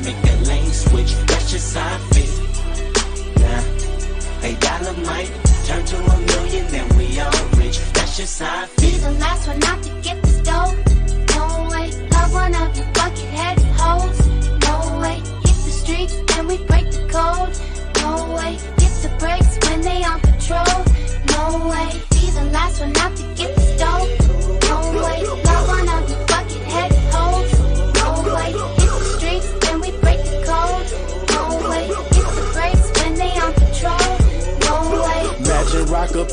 make that lane switch. That's just how I feel. Nah, $8 might turn to $1 million, then we all rich. That's just how I feel. Be the last one out to get the dough. No way, love one of you bucket-headed hoes. No way, hit the streets and we break the code. No way, hit the brakes when they on patrol. No way, be the last one out to get the dough. No way, love one of you bucket-headed hoes. No way, hit the streets and we break the code. No way, hit the brakes when they on patrol. No way. Imagine rock up.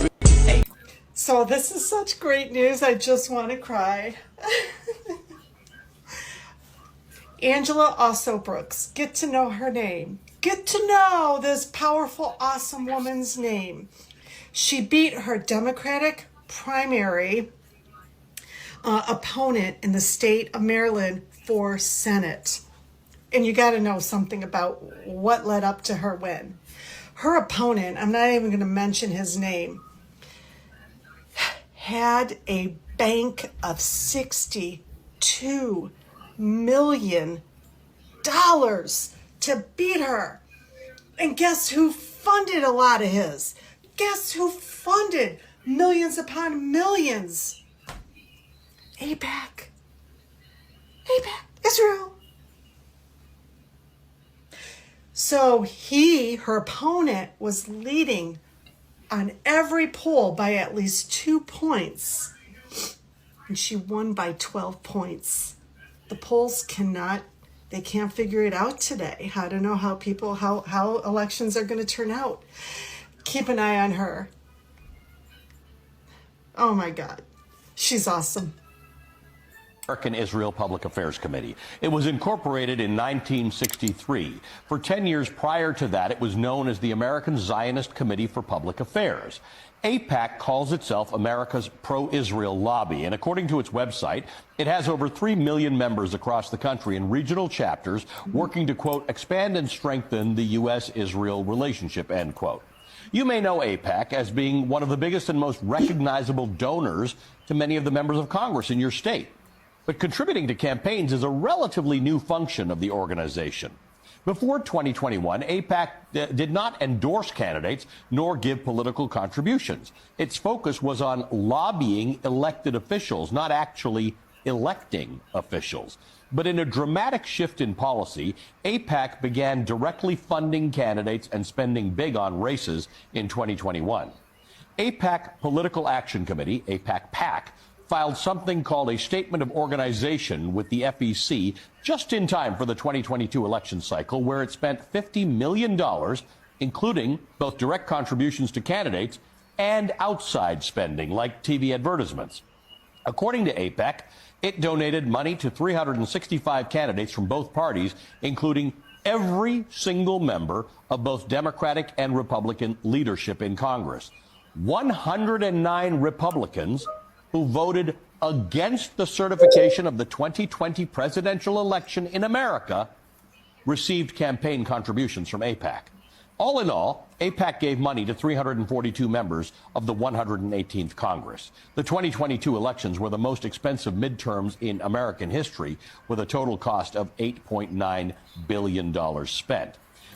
So this is such great news, I just want to cry. Angela also Brooks, get to know her name. Get to know this powerful, awesome woman's name. She beat her Democratic primary opponent in the state of Maryland for Senate. And you got to know something about what led up to her win. Her opponent, I'm not even going to mention his name, had a bank of $62 million to beat her. And guess who funded a lot of his? Guess who funded millions upon millions? AIPAC. AIPAC, Israel. So her opponent was leading on every poll by at least 2 points. And she won by 12 points. The polls can't figure it out today. I don't know how elections are going to turn out. Keep an eye on her. Oh my God. She's awesome. American Israel Public Affairs Committee. It was incorporated in 1963. For 10 years prior to that, it was known as the American Zionist Committee for Public Affairs. AIPAC calls itself America's pro-Israel lobby, and according to its website, it has over 3 million members across the country in regional chapters working to, quote, expand and strengthen the U.S.-Israel relationship, end quote. You may know AIPAC as being one of the biggest and most recognizable donors to many of the members of Congress in your state. But contributing to campaigns is a relatively new function of the organization. Before 2021, AIPAC did not endorse candidates nor give political contributions. Its focus was on lobbying elected officials, not actually electing officials. But in a dramatic shift in policy, AIPAC began directly funding candidates and spending big on races in 2021. AIPAC Political Action Committee, AIPAC-PAC, filed something called a Statement of Organization with the FEC just in time for the 2022 election cycle, where it spent $50 million, including both direct contributions to candidates and outside spending, like TV advertisements. According to AIPAC, it donated money to 365 candidates from both parties, including every single member of both Democratic and Republican leadership in Congress. 109 Republicans who voted against the certification of the 2020 presidential election in America received campaign contributions from AIPAC. All in all, AIPAC gave money to 342 members of the 118th Congress. The 2022 elections were the most expensive midterms in American history, with a total cost of $8.9 billion spent.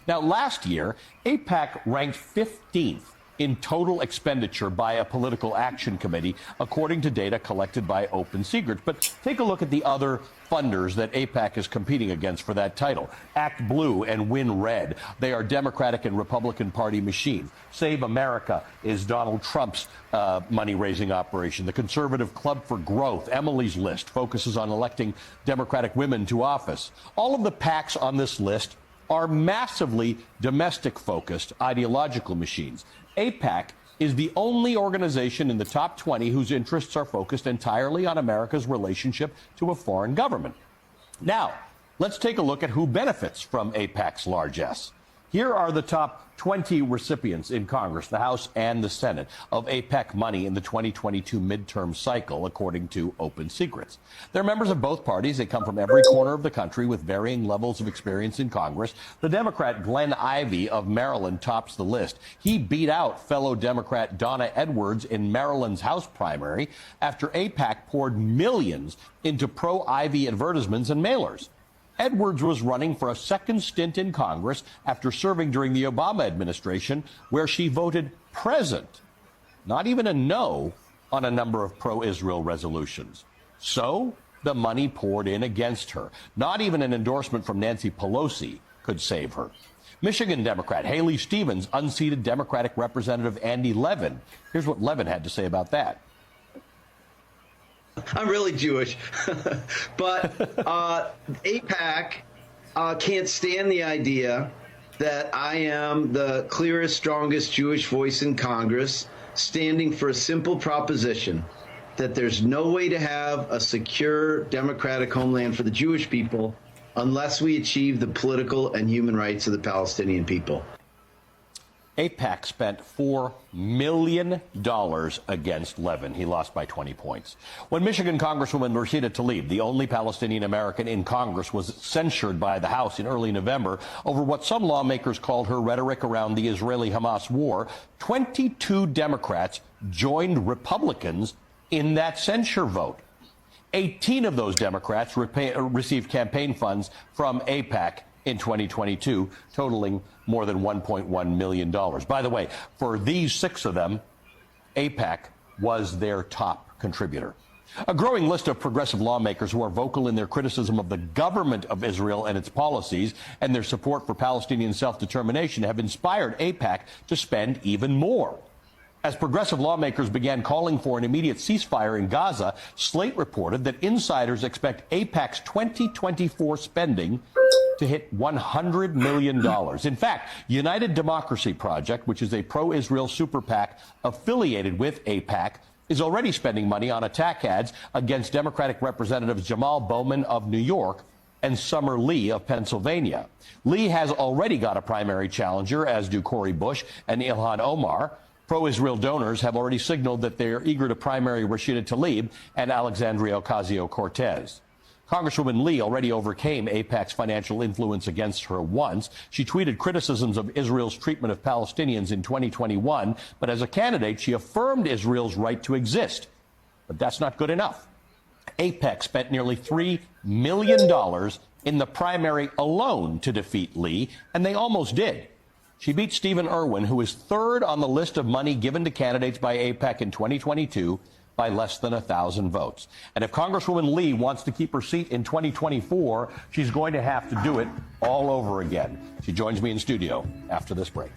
Now, last year, AIPAC ranked 15th in total expenditure by a political action committee, according to data collected by Open Secrets. But take a look at the other funders that AIPAC is competing against for that title. Act Blue and Win Red. They are Democratic and Republican Party machines. Save America is Donald Trump's money-raising operation. The Conservative Club for Growth, Emily's List, focuses on electing Democratic women to office. All of the PACs on this list are massively domestic-focused ideological machines. AIPAC is the only organization in the top 20 whose interests are focused entirely on America's relationship to a foreign government. Now, let's take a look at who benefits from AIPAC's largesse. Here are the top 20 recipients in Congress, the House and the Senate, of AIPAC money in the 2022 midterm cycle, according to Open Secrets. They're members of both parties. They come from every corner of the country with varying levels of experience in Congress. The Democrat Glenn Ivey of Maryland tops the list. He beat out fellow Democrat Donna Edwards in Maryland's House primary after AIPAC poured millions into pro-Ivey advertisements and mailers. Edwards was running for a second stint in Congress after serving during the Obama administration, where she voted present, not even a no, on a number of pro-Israel resolutions. So the money poured in against her. Not even an endorsement from Nancy Pelosi could save her. Michigan Democrat Haley Stevens unseated Democratic Representative Andy Levin. Here's what Levin had to say about that. I'm really Jewish, but AIPAC can't stand the idea that I am the clearest, strongest Jewish voice in Congress, standing for a simple proposition that there's no way to have a secure democratic homeland for the Jewish people unless we achieve the political and human rights of the Palestinian people. AIPAC spent $4 million against Levin. He lost by 20 points. When Michigan Congresswoman Rashida Tlaib, the only Palestinian American in Congress, was censured by the House in early November over what some lawmakers called her rhetoric around the Israeli-Hamas war, 22 Democrats joined Republicans in that censure vote. 18 of those Democrats received campaign funds from AIPAC in 2022, totaling more than $1.1 million. By the way, for these 6 of them, AIPAC was their top contributor. A growing list of progressive lawmakers who are vocal in their criticism of the government of Israel and its policies and their support for Palestinian self-determination have inspired AIPAC to spend even more. As progressive lawmakers began calling for an immediate ceasefire in Gaza, Slate reported that insiders expect AIPAC's 2024 spending to hit $100 million. In fact, United Democracy Project, which is a pro-Israel super PAC affiliated with AIPAC, is already spending money on attack ads against Democratic Representatives Jamal Bowman of New York and Summer Lee of Pennsylvania. Lee has already got a primary challenger, as do Cori Bush and Ilhan Omar. Pro-Israel donors have already signaled that they are eager to primary Rashida Tlaib and Alexandria Ocasio-Cortez. Congresswoman Lee already overcame AIPAC's financial influence against her once. She tweeted criticisms of Israel's treatment of Palestinians in 2021, but as a candidate, she affirmed Israel's right to exist. But that's not good enough. AIPAC spent nearly $3 million in the primary alone to defeat Lee, and they almost did. She beat Stephen Irwin, who is third on the list of money given to candidates by AIPAC in 2022, by less than 1,000 votes. And if Congresswoman Lee wants to keep her seat in 2024, she's going to have to do it all over again. She joins me in studio after this break.